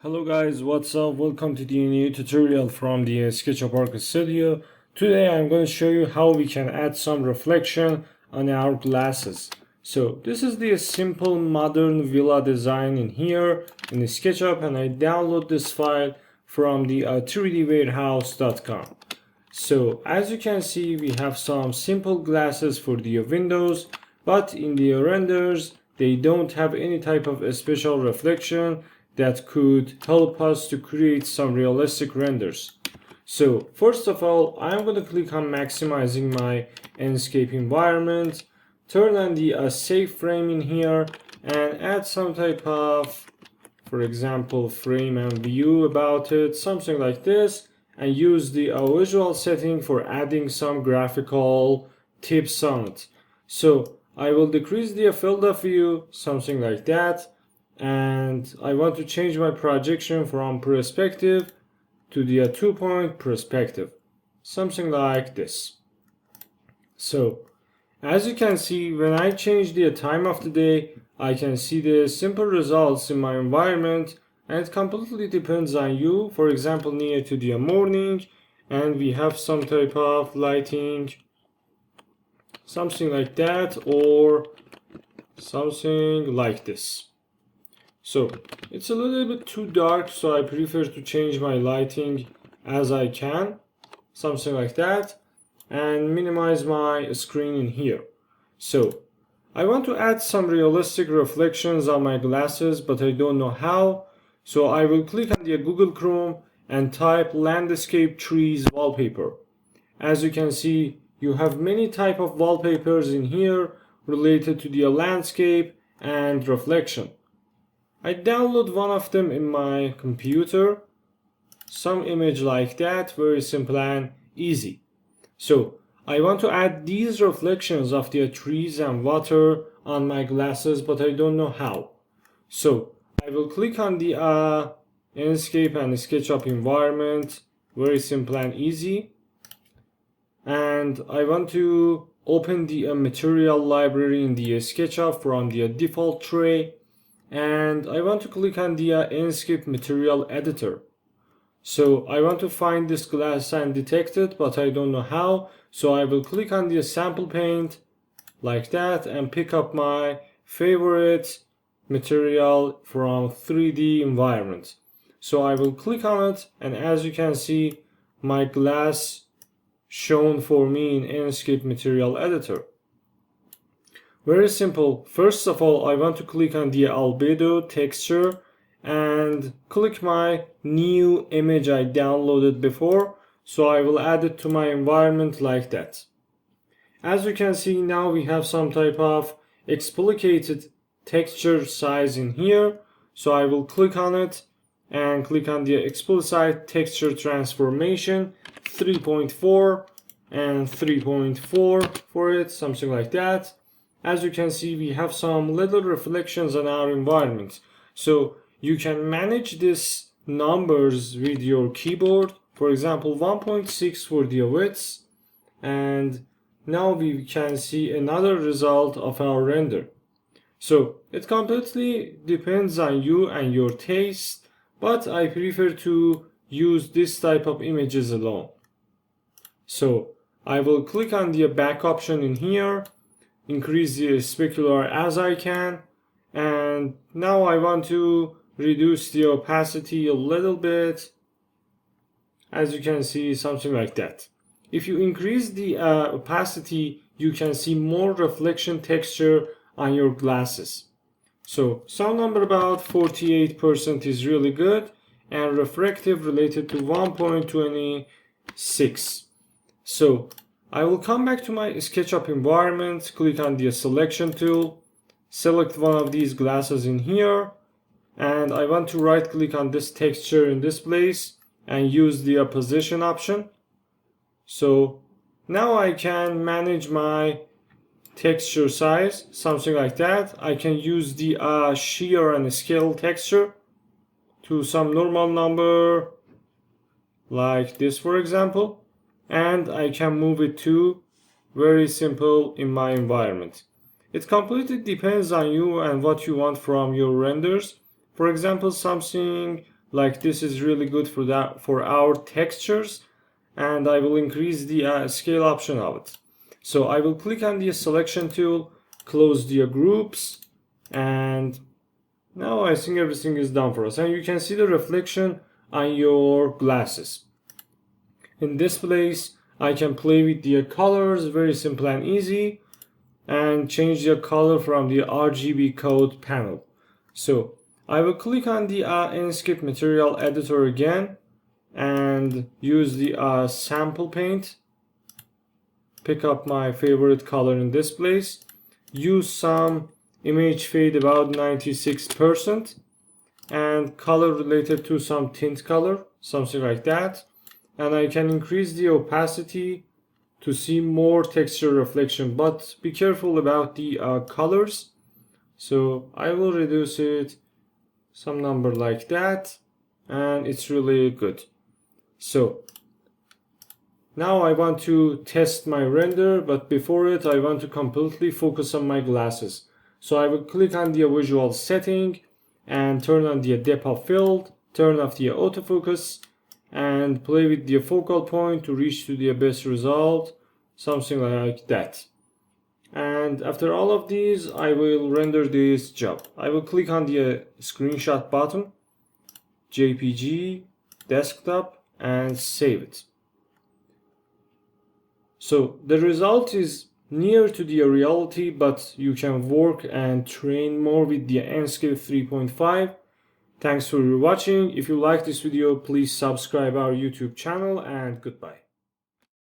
Hello guys, what's up? Welcome to the new tutorial from the SketchUp Arc Studio. Today I'm going to show you how we can add some reflection on our glasses. So this is the simple modern villa design in here in the SketchUp, and I download this file from the 3dwarehouse.com. So as you can see, we have some simple glasses for the windows, but in the renders they don't have any type of special reflection that could help us to create some realistic renders. So first of all, I'm going to click on maximizing my Enscape environment, turn on the save frame in here, and add some type of, for example, frame and view about it, something like this, and use the visual setting for adding some graphical tips on it. So I will decrease the field of view, something like that, and I want to change my projection from perspective to the 2-point perspective, something like this. So as you can see, when I change the time of the day, I can see the simple results in my environment, and it completely depends on you. For example, near to the morning, and we have some type of lighting, something like that, or something like this. So it's a little bit too dark, so I prefer to change my lighting as I can, something like that, and minimize my screen in here. So I want to add some realistic reflections on my glasses, but I don't know how. So I will click on the Google Chrome and type landscape trees wallpaper. As you can see, you have many type of wallpapers in here related to the landscape and reflection. I download one of them in my computer, some image like that, very simple and easy. So I want to add these reflections of the trees and water on my glasses, but I don't know how. So I will click on the Enscape and SketchUp environment, very simple and easy. And I want to open the material library in the SketchUp from the default tray. And I want to click on the Enscape Material Editor. So I want to find this glass and detect it, but I don't know how. So I will click on the sample paint like that and pick up my favorite material from 3D environment. So I will click on it, and as you can see, my glass shown for me in Enscape Material Editor. Very simple. First of all, I want to click on the albedo texture and click my new image I downloaded before. So I will add it to my environment like that. As you can see, now we have some type of explicated texture size in here. So I will click on it and click on the explicit texture transformation 3.4 and 3.4 for it, something like that. As you can see, we have some little reflections on our environment. So you can manage these numbers with your keyboard. For example, 1.6 for the width. And now we can see another result of our render. So it completely depends on you and your taste, but I prefer to use this type of images alone. So I will click on the back option in here, increase the specular as I can, and now I want to reduce the opacity a little bit. As you can see, something like that. If you increase the opacity, you can see more reflection texture on your glasses. So some number about 48% is really good, and refractive related to 1.26. So I will come back to my SketchUp environment, click on the selection tool, select one of these glasses in here, and I want to right click on this texture in this place and use the position option. So now I can manage my texture size, something like that. I can use the shear and scale texture to some normal number like this, for example. And I can move it to very simple in my environment. It completely depends on you and what you want from your renders. For example, something like this is really good for our textures, and I will increase the scale option of it. So I will click on the selection tool, close the groups, and now I think everything is done for us, and you can see the reflection on your glasses. In this place, I can play with the colors, very simple and easy, and change the color from the RGB code panel. So I will click on the Enscape Material Editor again and use the sample paint. Pick up my favorite color in this place. Use some image fade about 96% and color related to some tint color, something like that. And I can increase the opacity to see more texture reflection, but be careful about the colors. So I will reduce it some number like that, and it's really good. So now I want to test my render, but before it I want to completely focus on my glasses. So I will click on the visual setting and turn on the depth of field, turn off the autofocus, and play with the focal point to reach to the best result, something like that. And after all of these, I will render this job. I will click on the screenshot button, JPG, desktop, and save it. So the result is near to the reality, but you can work and train more with the Enscape 3.5. Thanks for watching. If you like this video, please subscribe our YouTube channel, and goodbye.